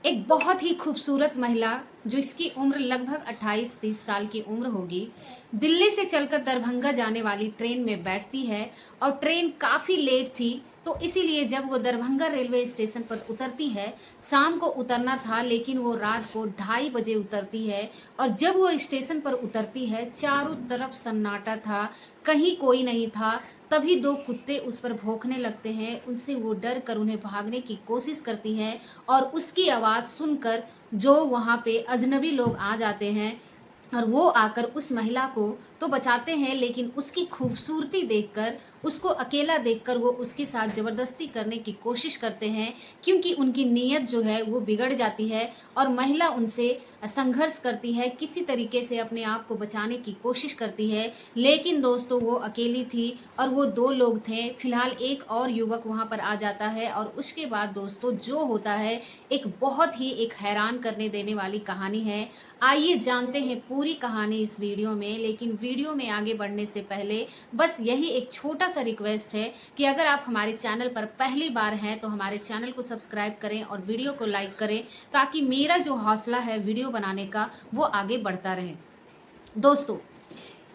एक बहुत ही खूबसूरत महिला जो इसकी उम्र लगभग 28-30 साल की उम्र होगी, दिल्ली से चलकर दरभंगा जाने वाली ट्रेन में बैठती है और ट्रेन काफ़ी लेट थी, तो इसीलिए जब वो दरभंगा रेलवे स्टेशन पर उतरती है, शाम को उतरना था लेकिन वो रात को 2:30 बजे उतरती है और जब वो स्टेशन पर उतरती है, चारों तरफ सन्नाटा था, कहीं कोई नहीं था। तभी 2 कुत्ते उस पर भौंकने लगते हैं, उनसे वो डर कर उन्हें भागने की कोशिश करती है और उसकी आवाज़ सुनकर जो वहाँ पे अजनबी लोग आ जाते हैं और वो आकर उस महिला को तो बचाते हैं, लेकिन उसकी खूबसूरती देखकर, उसको अकेला देखकर वो उसके साथ ज़बरदस्ती करने की कोशिश करते हैं, क्योंकि उनकी नीयत जो है वो बिगड़ जाती है और महिला उनसे संघर्ष करती है, किसी तरीके से अपने आप को बचाने की कोशिश करती है। लेकिन दोस्तों वो अकेली थी और वो 2 लोग थे। फिलहाल एक और युवक वहाँ पर आ जाता है और उसके बाद दोस्तों जो होता है, एक बहुत ही एक हैरान करने देने वाली कहानी है। आइए जानते हैं पूरी कहानी इस वीडियो में, लेकिन वीडियो में आगे बढ़ने से पहले बस यही एक छोटा-सा रिक्वेस्ट है कि अगर आप हमारे चैनल पर पहली बार हैं, तो हमारे चैनल को सब्सक्राइब करें और वीडियो को लाइक करें, ताकि मेरा जो हौसला है वीडियो बनाने का, वो आगे बढ़ता रहे। दोस्तों,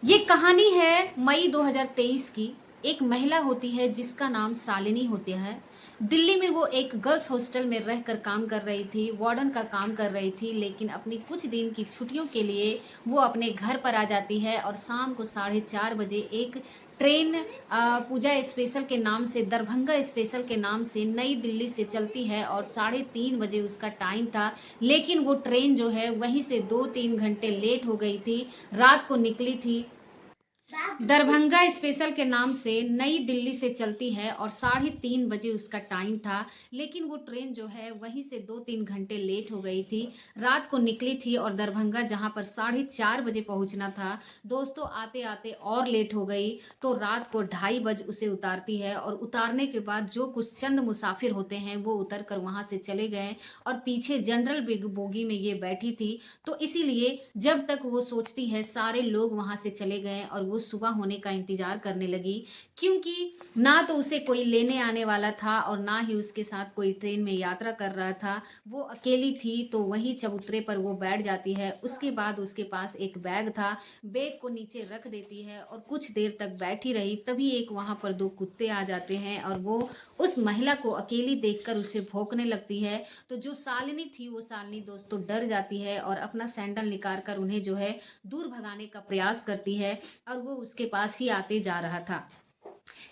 ये कहानी है मई 2023 की। एक महिला होती है जिसका नाम शालिनी होती है। दिल्ली में वो एक गर्ल्स हॉस्टल में रहकर काम कर रही थी, वार्डन का काम कर रही थी, लेकिन अपनी कुछ दिन की छुट्टियों के लिए वो अपने घर पर आ जाती है और शाम को 4:30 बजे एक ट्रेन पूजा स्पेशल के नाम से, दरभंगा स्पेशल के नाम से नई दिल्ली से चलती है और 3:30 बजे उसका टाइम था। लेकिन वो ट्रेन जो है वहीं से 2-3 घंटे लेट हो गई थी, रात को निकली थी। दरभंगा स्पेशल के नाम से नई दिल्ली से चलती है और 3:30 बजे उसका टाइम था, लेकिन वो ट्रेन जो है वहीं से 2-3 घंटे लेट हो गई थी। रात को निकली थी और दरभंगा जहां पर 4:30 बजे पहुंचना था, दोस्तों आते आते और लेट हो गई। तो रात को 2:30 बजे उसे उतारती है और उतारने के बाद जो कुछ चंद मुसाफिर होते हैं वो उतर कर वहां से चले गए और पीछे जनरल बोगी में ये बैठी थी। तो इसीलिए जब तक वो सोचती है, सारे लोग वहां से चले गए और वो सुबह होने का इंतजार करने लगी, क्योंकि ना तो उसे कोई लेने आने वाला था और ना ही उसके साथ कोई ट्रेन में यात्रा कर रहा था। वो अकेली थी, तो वही चबूतरे पर वो बैठ जाती है। उसके बाद उसके पास एक बैग था, बैग को नीचे रख देती है और कुछ देर तक बैठी रही। तभी एक वहां पर 2 कुत्ते आ जाते हैं और वो उस महिला को अकेली देखकर उसे भौंकने लगती है। तो जो शालिनी थी, वो शालिनी दोस्तों डर जाती है और अपना सैंडल निकाल कर उन्हें जो है दूर भगाने का प्रयास करती है और वो उसके पास ही आते जा रहा था।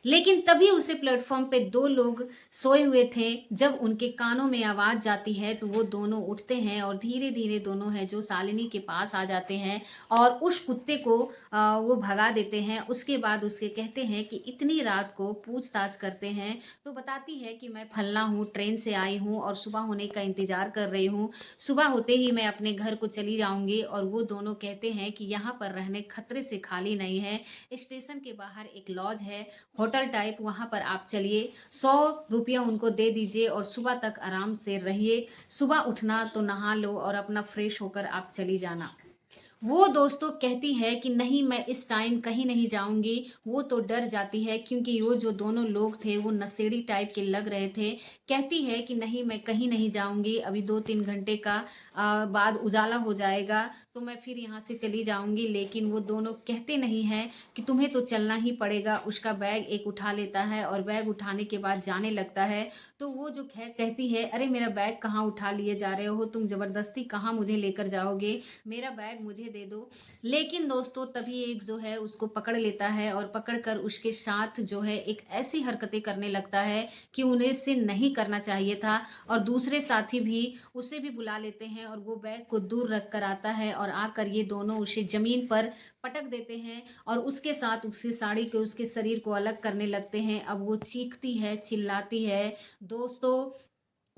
लेकिन तभी उसे प्लेटफॉर्म पे 2 लोग सोए हुए थे। जब उनके कानों में आवाज जाती है तो वो दोनों उठते हैं और धीरे धीरे दोनों हैं जो शालिनी के पास आ जाते हैं और उस कुत्ते को वो भगा देते हैं। उसके बाद उसके कहते हैं कि इतनी रात को पूछताछ करते हैं, तो बताती है कि मैं फलना हूँ, ट्रेन से आई हूँ और सुबह होने का इंतजार कर रही हूँ, सुबह होते ही मैं अपने घर को चली जाऊंगी। और वो दोनों कहते हैं कि यहाँ पर रहने खतरे से खाली नहीं है, स्टेशन के बाहर एक लॉज है, होटल टाइप, वहाँ पर आप चलिए, 100 रुपया उनको दे दीजिए और सुबह तक आराम से रहिए। सुबह उठना तो नहा लो और अपना फ्रेश होकर आप चली जाना। वो दोस्तों कहती है कि नहीं, मैं इस टाइम कहीं नहीं जाऊंगी। वो तो डर जाती है, क्योंकि वो जो दोनों लोग थे वो नशेड़ी टाइप के लग रहे थे। कहती है कि नहीं, मैं कहीं नहीं जाऊंगी, अभी 2-3 घंटे का बाद उजाला हो जाएगा तो मैं फिर यहाँ से चली जाऊंगी। लेकिन वो दोनों कहते नहीं हैं कि तुम्हें तो चलना ही पड़ेगा। उसका बैग एक उठा लेता है और बैग उठाने के बाद जाने लगता है। तो वो जो कहती है, अरे मेरा बैग कहाँ उठा लिए जा रहे हो तुम, जबरदस्ती कहाँ मुझे लेकर जाओगे, मेरा बैग मुझे दे दो। लेकिन दोस्तों तभी एक जो है उसको पकड़ लेता है और पकड़कर उसके साथ जो है एक ऐसी हरकतें करने लगता है कि उन्हें से नहीं करना चाहिए था। और दूसरे साथी भी उसे भी बुला लेते हैं और वो बैग को दूर रख कर आता है और आकर ये दोनों उसे जमीन पर पटक देते हैं और उसके साथ उसकी साड़ी के, उसके शरीर को अलग करने लगते हैं। अब वो चीखती है, चिल्लाती है। दोस्तों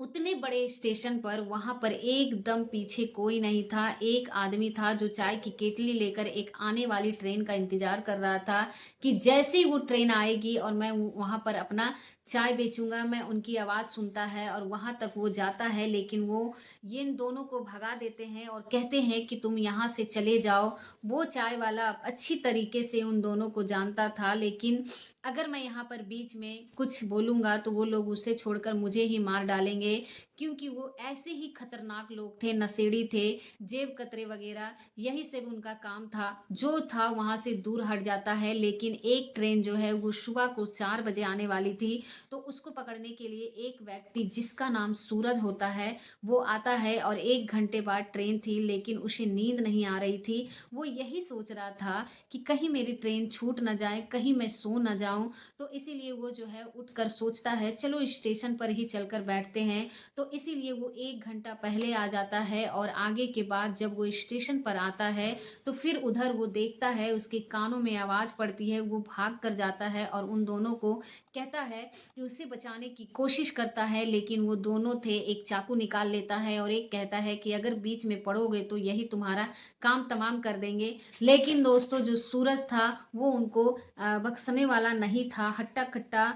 उतने बड़े स्टेशन पर वहां पर एकदम पीछे कोई नहीं था। एक आदमी था जो चाय की केतली लेकर एक आने वाली ट्रेन का इंतजार कर रहा था कि जैसे ही वो ट्रेन आएगी और मैं वहां पर अपना चाय बेचूंगा। मैं उनकी आवाज सुनता है और वहां तक वो जाता है, लेकिन वो ये इन दोनों को भगा देते हैं और कहते हैं कि तुम यहाँ से चले जाओ। वो चाय वाला अच्छी तरीके से उन दोनों को जानता था, लेकिन अगर मैं यहाँ पर बीच में कुछ बोलूंगा तो वो लोग उसे छोड़कर मुझे ही मार डालेंगे, क्योंकि वो ऐसे ही खतरनाक लोग थे, नशेड़ी थे, जेब कतरे वगैरह, यही सब उनका काम था। जो था वहाँ से दूर हट जाता है, लेकिन एक ट्रेन जो है वो सुबह को 4 बजे आने वाली थी, तो उसको पकड़ने के लिए एक व्यक्ति जिसका नाम सूरज होता है वो आता है। और 1 घंटे बाद ट्रेन थी, लेकिन उसे नींद नहीं आ रही थी। वो यही सोच रहा था कि कहीं मेरी ट्रेन छूट ना जाए, कहीं मैं सो ना जाऊं। तो इसीलिए वो जो है उठकर सोचता है चलो स्टेशन पर ही चलकर बैठते हैं। तो इसीलिए वो 1 घंटा पहले आ जाता है, और आगे के बाद जब वो स्टेशन पर आता है तो फिर उधर वो देखता है, उसके कानों में आवाज़ पड़ती है, वो भाग कर जाता है और उन दोनों को कहता है कि उससे बचाने की कोशिश करता है। लेकिन वो दोनों थे, एक चाकू निकाल लेता है और एक कहता है कि अगर बीच में पड़ोगे तो यही तुम्हारा काम तमाम कर देंगे। लेकिन दोस्तों जो सूरज था वो उनको बख्शने वाला नहीं था। हट्टा कट्टा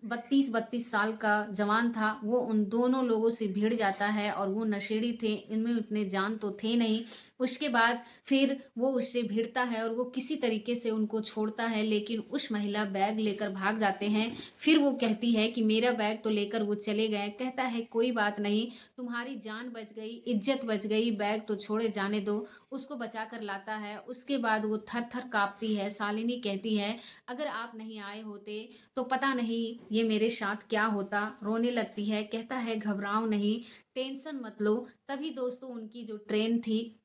32-32 साल का जवान था, वो उन दोनों लोगों से भिड़ जाता है, और वो नशेड़ी थे, इनमें उतने जान तो थे नहीं। उसके बाद फिर वो उससे भिड़ता है और वो किसी तरीके से उनको छोड़ता है, लेकिन उस महिला बैग लेकर भाग जाते हैं। फिर वो कहती है कि मेरा बैग तो लेकर वो चले गए। कहता है कोई बात नहीं, तुम्हारी जान बच गई, इज्जत बच गई, बैग तो छोड़े जाने दो। उसको बचा कर लाता है। उसके बाद वो थर थर कांपती है। शालिनी कहती है अगर आप नहीं आए होते तो पता नहीं ये मेरे साथ क्या होता। रोने लगती है। कहता है घबराओ नहीं, टेंशन मत लो। तभी दोस्तों उनकी जो ट्रेन थी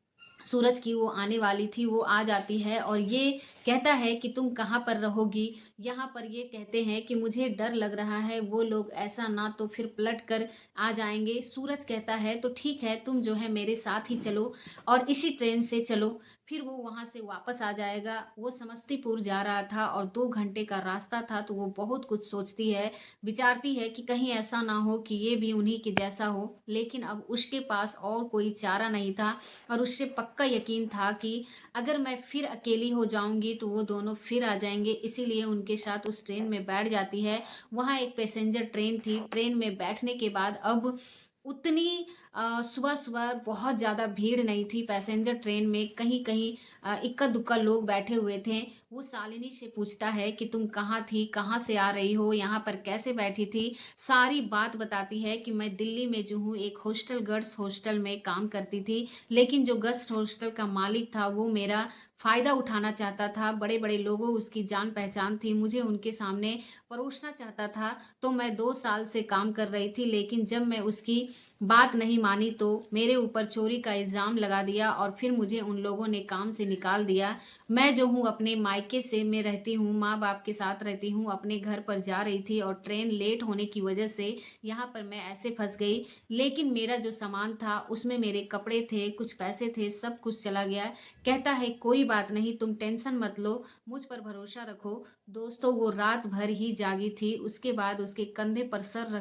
सूरज की वो आने वाली थी, वो आ जाती है और ये कहता है कि तुम कहाँ पर रहोगी। यहाँ पर ये कहते हैं कि मुझे डर लग रहा है, वो लोग ऐसा ना तो फिर पलट कर आ जाएंगे। सूरज कहता है तो ठीक है, तुम जो है मेरे साथ ही चलो और इसी ट्रेन से चलो, फिर वो वहाँ से वापस आ जाएगा। वो समस्तीपुर जा रहा था और 2 घंटे का रास्ता था, तो वो बहुत कुछ सोचती है, विचारती है कि कहीं ऐसा ना हो कि ये भी उन्हीं के जैसा हो। लेकिन अब उसके पास और कोई चारा नहीं था, और उससे पक्का यकीन था कि अगर मैं फिर अकेली हो जाऊंगी तो वो दोनों फिर आ जाएंगे। इसीलिए उनके साथ उस ट्रेन में बैठ जाती है। वहाँ एक पैसेंजर ट्रेन थी। ट्रेन में बैठने के बाद अब उतनी सुबह सुबह बहुत ज़्यादा भीड़ नहीं थी पैसेंजर ट्रेन में। कहीं कहीं इक्का दुक्का लोग बैठे हुए थे। वो शालिनी से पूछता है कि तुम कहाँ थी, कहाँ से आ रही हो, यहाँ पर कैसे बैठी थी। सारी बात बताती है कि मैं दिल्ली में जो हूँ एक हॉस्टल, गर्ल्स हॉस्टल में काम करती थी, लेकिन जो गर्ल्स हॉस्टल का मालिक था वो मेरा फ़ायदा उठाना चाहता था। बड़े बड़े लोगों उसकी जान पहचान थी, मुझे उनके सामने परोसना चाहता था। तो मैं 2 साल से काम कर रही थी, लेकिन जब मैं उसकी बात नहीं मानी तो मेरे ऊपर चोरी का इल्ज़ाम लगा दिया और फिर मुझे उन लोगों ने काम से निकाल दिया। मैं जो हूँ अपने मायके से मैं रहती हूँ, माँ बाप के साथ रहती हूँ, अपने घर पर जा रही थी और ट्रेन लेट होने की वजह से यहाँ पर मैं ऐसे फंस गई। लेकिन मेरा जो सामान था उसमें मेरे कपड़े थे, कुछ पैसे थे, सब कुछ चला गया। कहता है कोई बात नहीं, तुम टेंशन मत लो, मुझ पर भरोसा रखो। दोस्तों वो रात भर ही जागी थी। उसके बाद उसके कंधे पर सर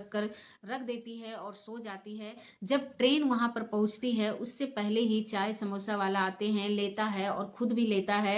रख देती है और सो जाती है। जब ट्रेन वहां पर पहुंचती है उससे पहले ही चाय समोसा वाला आते हैं, लेता है और खुद भी लेता है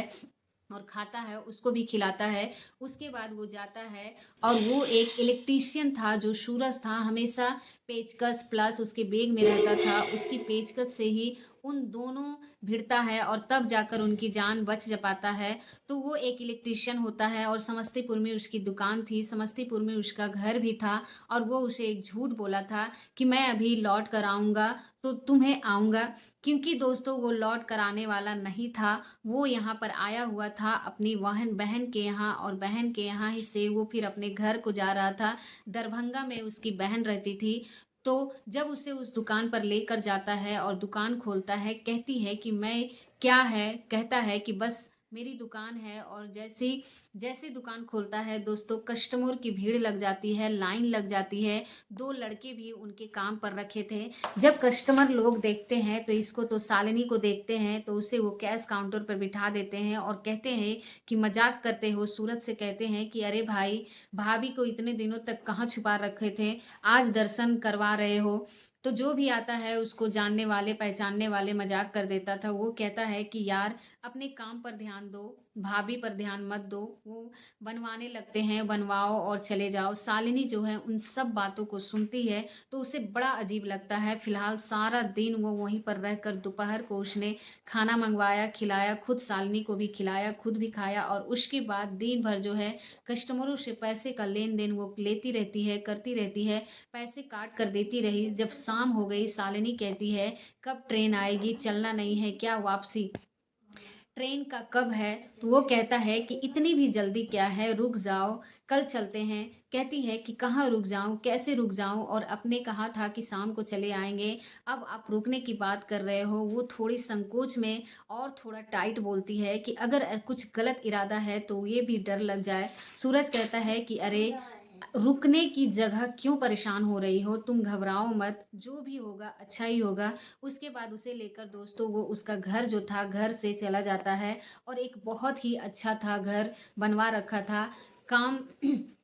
और खाता है, उसको भी खिलाता है। उसके बाद वो जाता है, और वो एक इलेक्ट्रीशियन था जो सूरज था, हमेशा पेचकस प्लस उसके बैग में रहता था। उसकी पेचकस से ही उन दोनों भिड़ता है और तब जाकर उनकी जान बच जा पाता है। तो वो एक इलेक्ट्रीशियन होता है और समस्तीपुर में उसकी दुकान थी, समस्तीपुर में उसका घर भी था। और वो उसे एक झूठ बोला था कि मैं अभी लौट कर आऊँगा तो तुम्हें आऊँगा, क्योंकि दोस्तों वो लौट कर आने वाला नहीं था। वो यहाँ पर आया हुआ था अपनी बहन बहन के यहाँ, और बहन के यहाँ ही से वो फिर अपने घर को जा रहा था। दरभंगा में उसकी बहन रहती थी। तो जब उसे उस दुकान पर लेकर जाता है और दुकान खोलता है, कहती है कि मैं क्या है, कहता है कि बस मेरी दुकान है। और जैसी जैसे दुकान खोलता है दोस्तों, कस्टमर की भीड़ लग जाती है, लाइन लग जाती है। 2 लड़के भी उनके काम पर रखे थे। जब कस्टमर लोग देखते हैं तो इसको, तो शालिनी को देखते हैं तो उसे वो कैश काउंटर पर बिठा देते हैं और कहते हैं कि मजाक करते हो। सूरज से कहते हैं कि अरे भाई, भाभी को इतने दिनों तक कहाँ छुपा रखे थे, आज दर्शन करवा रहे हो। तो जो भी आता है उसको जानने वाले, पहचानने वाले मज़ाक कर देता था। वो कहता है कि यार अपने काम पर ध्यान दो, भाभी पर ध्यान मत दो। वो बनवाने लगते हैं, बनवाओ और चले जाओ। शालिनी जो है उन सब बातों को सुनती है तो उसे बड़ा अजीब लगता है। फिलहाल सारा दिन वो वहीं पर रहकर दोपहर को उसने खाना मँगवाया, खिलाया, खुद शालिनी को भी खिलाया, खुद भी खाया और उसके बाद दिन भर जो है कस्टमरों से पैसे का लेन-देन वो लेती रहती है, करती रहती है। पैसे काट कर देती रही। जब शाम हो गई, शालिनी कहती है, "कब ट्रेन आएगी? चलना नहीं है क्या वापसी? ट्रेन का कब है?" तो वो कहता है कि इतनी भी जल्दी क्या है, रुक जाओ, कल चलते हैं। कहती है कि कहाँ रुक जाऊँ, कैसे रुक जाऊँ, और आपने कहा था कि शाम को चले आएँगे, अब आप रुकने की बात कर रहे हो। वो थोड़ी संकोच में और थोड़ा टाइट बोलती है कि अगर कुछ गलत इरादा है तो ये भी डर लग जाए। सूरज कहता है कि अरे रुकने की जगह क्यों परेशान हो रही हो? तुम घबराओ मत, जो भी होगा अच्छा ही होगा। उसके बाद उसे लेकर दोस्तों वो उसका घर जो था, घर से चला जाता है और एक बहुत ही अच्छा था घर, बनवा रखा था। काम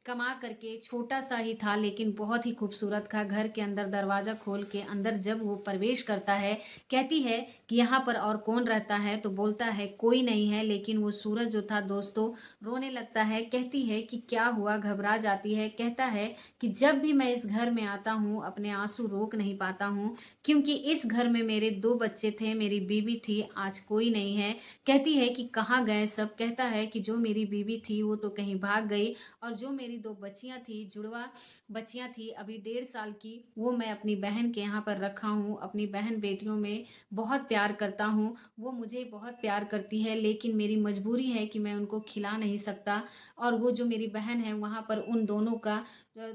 कमा करके छोटा-सा ही था लेकिन बहुत ही खूबसूरत था। घर के अंदर दरवाज़ा खोल के अंदर जब वो प्रवेश करता है, कहती है कि यहाँ पर और कौन रहता है? तो बोलता है कोई नहीं है, लेकिन वो सूरज जो था दोस्तों रोने लगता है। कहती है कि क्या हुआ? घबरा जाती है। कहता है कि जब भी मैं इस घर में आता हूँ, अपने आँसू रोक नहीं पाता हूँ, क्योंकि इस घर में मेरे 2 बच्चे थे, मेरी बीवी थी, आज कोई नहीं है। कहती है कि कहाँ गए सब? कहता है कि जो मेरी बीवी थी वो तो कहीं भाग गई और जो मेरी 2 बच्चियाँ थी, जुड़वा बच्चियाँ थी अभी 1.5 साल की, वो मैं अपनी बहन के यहाँ पर रखा हूँ। अपनी बहन-बेटियों में बहुत प्यार करता हूँ, वो मुझे बहुत प्यार करती है, लेकिन मेरी मजबूरी है कि मैं उनको खिला नहीं सकता और वो जो मेरी बहन है वहाँ पर उन दोनों का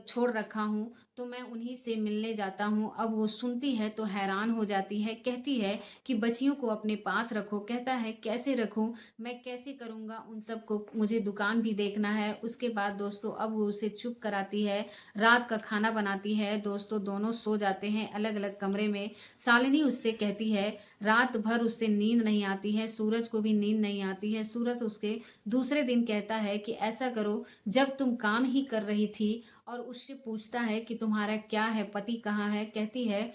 छोड़ रखा हूँ, तो मैं उन्हीं से मिलने जाता हूँ। अब वो सुनती है तो हैरान हो जाती है। कहती है कि बच्चियों को अपने पास रखो। कहता है कैसे रखूँ? मैं कैसे करूँगा उन सबको? मुझे दुकान भी देखना है। उसके बाद दोस्तों अब वो उसे चुप कराती है, रात का खाना बनाती है। दोस्तों दोनों सो जाते हैं अलग-अलग कमरे में। शालिनी उससे कहती है, रात भर उससे नींद नहीं आती है, सूरज को भी नींद नहीं आती है। सूरज उसके दूसरे दिन कहता है कि ऐसा करो, जब तुम काम ही कर रही थी और उससे पूछता है कि तुम्हारा क्या है, पति कहाँ है? कहती है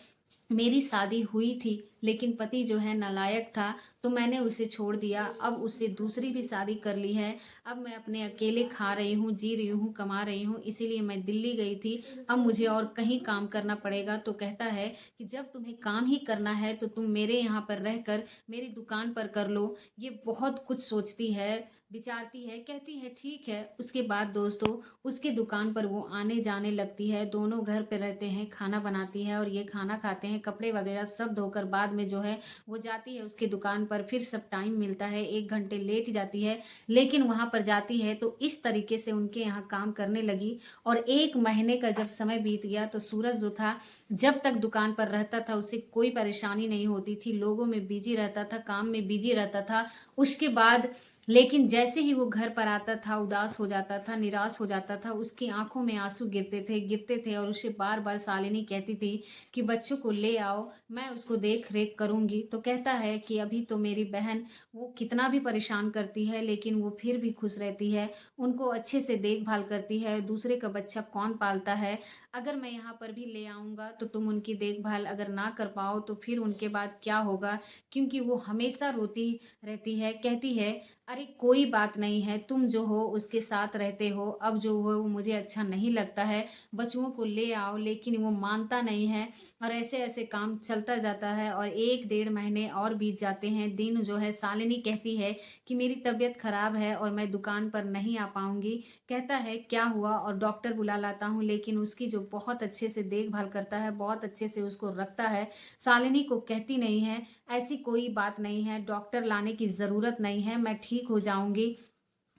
मेरी शादी हुई थी, लेकिन पति जो है नालायक था, तो मैंने उसे छोड़ दिया। अब उससे दूसरी भी शादी कर ली है। अब मैं अपने अकेले खा रही हूँ, जी रही हूँ, कमा रही हूँ, इसीलिए मैं दिल्ली गई थी। अब मुझे और कहीं काम करना पड़ेगा। तो कहता है कि जब तुम्हें काम ही करना है, तो तुम मेरे यहाँ पर रहकर मेरी दुकान पर कर लो। ये बहुत कुछ सोचती है, विचारती है, कहती है ठीक है। उसके बाद दोस्तों उसकी दुकान पर वो आने-जाने लगती है, दोनों घर पे रहते हैं, खाना बनाती है और ये खाना खाते हैं, कपड़े वगैरह सब धोकर बाद में जो है वो जाती है उसकी दुकान पर, फिर सब टाइम मिलता है, 1 घंटे लेट जाती है, लेकिन वहाँ पर जाती है तो इस तरीके से उनके यहाँ काम करने लगी और 1 महीने का जब समय बीत गया तो सूरज जो था, जब तक दुकान पर रहता था उसे कोई परेशानी नहीं होती थी, लोगों में बिज़ी रहता था, काम में बिज़ी रहता था। उसके बाद लेकिन जैसे ही वो घर पर आता था, उदास हो जाता था, निराश हो जाता था, उसकी आँखों में आँसू गिरते थे और उसे बार-बार शालिनी कहती थी कि बच्चों को ले आओ, मैं उसको देख-रेख करूँगी। तो कहता है कि अभी तो मेरी बहन वो कितना भी परेशान करती है, लेकिन वो फिर भी खुश रहती है, उनको अच्छे से देखभाल करती है, दूसरे का बच्चा कौन पालता है? अगर मैं यहाँ पर भी ले आऊँगा, तो तुम उनकी देखभाल अगर ना कर पाओ, तो फिर उनके बाद क्या होगा? क्योंकि वो हमेशा रोती रहती है, कहती है अरे कोई बात नहीं है, तुम जो हो उसके साथ रहते हो, अब जो हो वो मुझे अच्छा नहीं लगता है, बच्चों को ले आओ, लेकिन वो मानता नहीं है और ऐसे-ऐसे काम चलता जाता है और 1 डेढ़ महीने और बीत जाते हैं। दिन जो है शालिनी कहती है कि मेरी तबीयत खराब है और मैं दुकान पर नहीं आ पाऊँगी। कहता है क्या हुआ? और डॉक्टर बुला लाता हूँ, लेकिन उसकी जो बहुत अच्छे से देखभाल करता है, बहुत अच्छे से उसको रखता है, शालिनी को कहती नहीं है ऐसी कोई बात नहीं है, डॉक्टर लाने की ज़रूरत नहीं है, मैं ठीक हो जाऊँगी।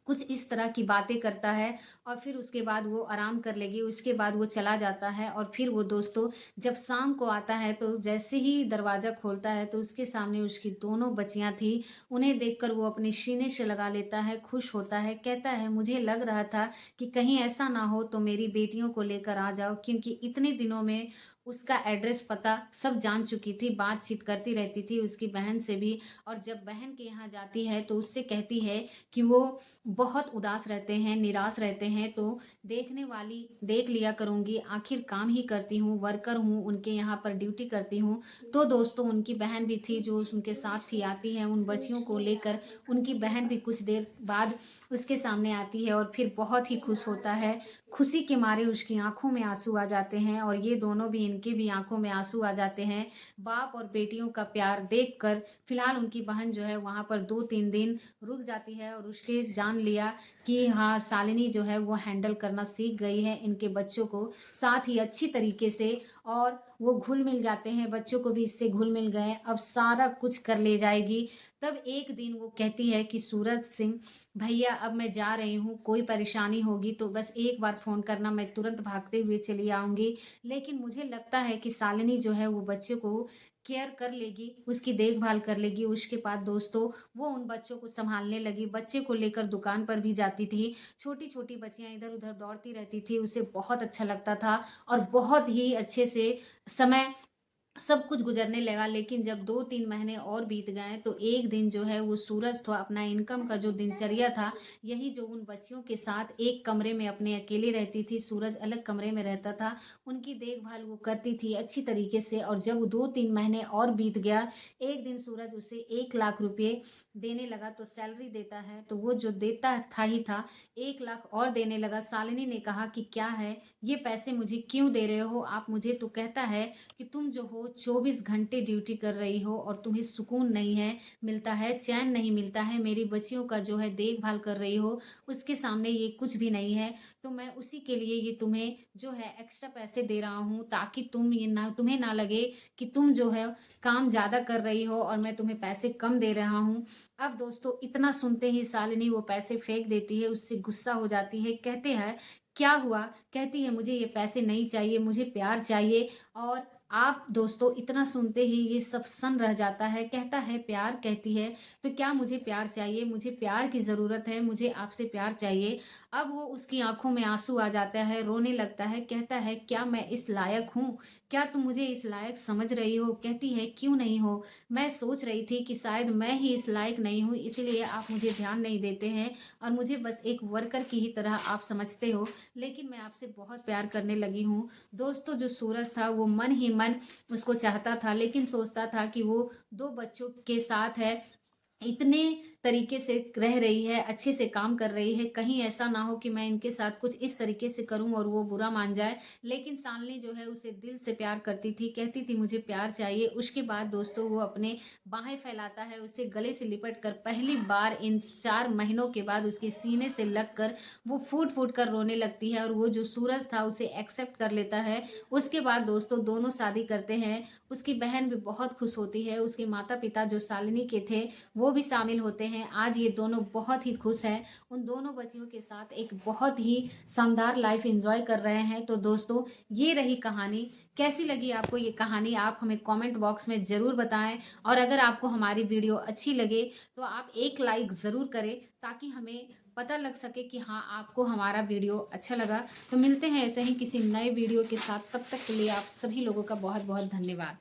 कुछ इस तरह की बातें करता है और फिर उसके बाद वो आराम कर लेगी, उसके बाद वो चला जाता है और फिर वो दोस्तों जब शाम को आता है तो जैसे ही दरवाज़ा खोलता है तो उसके सामने उसकी दोनों बच्चियाँ थी, उन्हें देखकर वो अपने सीने से लगा लेता है, खुश होता है, कहता है मुझे लग रहा था कि कहीं ऐसा ना हो तो मेरी बेटियों को लेकर आ जाओ क्योंकि इतने दिनों में उसका एड्रेस पता सब जान चुकी थी, बातचीत करती रहती थी उसकी बहन से भी। और जब बहन के यहाँ जाती है तो उससे कहती है कि वो बहुत उदास रहते हैं, निराश रहते हैं, तो देखने वाली देख लिया करूँगी, आखिर काम ही करती हूँ, वर्कर हूँ, उनके यहाँ पर ड्यूटी करती हूँ। तो दोस्तों उनकी बहन भी थी जो उनके साथ थी, आती है उन बच्चियों को लेकर। उनकी बहन भी कुछ देर बाद उसके सामने आती है और फिर बहुत ही खुश होता है। खुशी के मारे उसकी आंखों में आंसू आ जाते हैं और ये दोनों भी, इनके भी आंखों में आंसू आ जाते हैं बाप और बेटियों का प्यार देखकर। फिलहाल उनकी बहन जो है वहाँ पर 2-3 दिन रुक जाती है और उसके जान लिया कि हाँ, शालिनी जो है वो हैंडल करना सीख गई है इनके बच्चों को, साथ ही अच्छी तरीके से। और वो घुल मिल जाते हैं, बच्चों को भी इससे घुल मिल गए, अब सारा कुछ कर ले जाएगी। तब एक दिन वो कहती है कि सूरज सिंह भैया, अब मैं जा रही हूँ, कोई परेशानी होगी तो बस एक बार फ़ोन करना, मैं तुरंत भागते हुए चली आऊँगी। लेकिन मुझे लगता है कि शालिनी जो है वो बच्चों को केयर कर लेगी, उसकी देखभाल कर लेगी। उसके बाद दोस्तों वो उन बच्चों को सँभालने लगी, बच्चे को लेकर दुकान पर भी जाती थी। छोटी-छोटी बच्चियाँ इधर-उधर दौड़ती रहती थी, उसे बहुत अच्छा लगता था और बहुत ही अच्छे से समय सब कुछ गुजरने लगा। लेकिन जब 2-3 महीने और बीत गए तो एक दिन जो है वो सूरज तो अपना इनकम का जो दिनचर्या था, यही जो उन बच्चियों के साथ एक कमरे में अपने अकेले रहती थी, सूरज अलग कमरे में रहता था, उनकी देखभाल वो करती थी अच्छी तरीके से। और जब 2-3 महीने और बीत गया, एक दिन सूरज उसे 1 लाख रुपए देने लगा, तो सैलरी देता है तो वो जो देता था ही था, 1 लाख और देने लगा। शालिनी ने कहा कि क्या है, ये पैसे मुझे क्यों दे रहे हो आप मुझे? तो कहता है कि तुम जो हो 24 घंटे ड्यूटी कर रही हो और तुम्हें सुकून नहीं है मिलता है, चैन नहीं मिलता है, मेरी बच्चियों का जो है देखभाल कर रही हो, उसके सामने ये कुछ भी नहीं है। तो मैं उसी के लिए ये तुम्हें जो है एक्स्ट्रा पैसे दे रहा हूँ, ताकि तुम्हें ना लगे कि तुम जो है काम ज़्यादा कर रही हो और मैं तुम्हें पैसे कम दे रहा हूँ। अब दोस्तों इतना सुनते ही शालिनी वो पैसे फेंक देती है, उससे गुस्सा हो जाती है। कहते हैं क्या हुआ? कहती है मुझे ये पैसे नहीं चाहिए, मुझे प्यार चाहिए। और आप दोस्तों इतना सुनते ही ये सब सन्न रह जाता है। कहता है प्यार? कहती है तो क्या मुझे प्यार चाहिए? मुझे प्यार की ज़रूरत है, मुझे आपसे प्यार चाहिए। अब वो उसकी आंखों में आंसू आ जाता है, रोने लगता है। कहता है क्या मैं इस लायक हूँ? क्या तुम मुझे इस लायक समझ रही हो? कहती है क्यों नहीं हो, मैं सोच रही थी कि शायद मैं ही इस लायक नहीं हूँ, इसलिए आप मुझे ध्यान नहीं देते हैं और मुझे बस एक वर्कर की ही तरह आप समझते हो। लेकिन मैं आपसे बहुत प्यार करने लगी हूँ। दोस्तों जो सूरज था वो मन ही मन उसको चाहता था, लेकिन सोचता था कि वो 2 बच्चों के साथ है, इतने तरीके से रह रही है, अच्छे से काम कर रही है, कहीं ऐसा ना हो कि मैं इनके साथ कुछ इस तरीके से करूं और वो बुरा मान जाए। लेकिन शालिनी जो है उसे दिल से प्यार करती थी, कहती थी मुझे प्यार चाहिए। उसके बाद दोस्तों वो अपने बाहें फैलाता है, उसे गले से लिपट कर पहली बार इन 4 महीनों के बाद उसके सीने से लग कर वो फूट-फूट कर रोने लगती है और वो जो सूरज था उसे एक्सेप्ट कर लेता है। उसके बाद दोस्तों दोनों शादी करते हैं। उसकी बहन भी बहुत खुश होती है, उसके माता-पिता जो शालिनी के थे वो भी शामिल होते हैं। आज ये दोनों बहुत ही खुश हैं, उन दोनों बच्चियों के साथ एक बहुत ही शानदार लाइफ एंजॉय कर रहे हैं। तो दोस्तों ये रही कहानी। कैसी लगी आपको ये कहानी, आप हमें कमेंट बॉक्स में ज़रूर बताएं। और अगर आपको हमारी वीडियो अच्छी लगे तो आप एक लाइक ज़रूर करें, ताकि हमें पता लग सके कि हाँ आपको हमारा वीडियो अच्छा लगा। तो मिलते हैं ऐसे ही किसी नए वीडियो के साथ, तब तक के लिए आप सभी लोगों का बहुत बहुत धन्यवाद।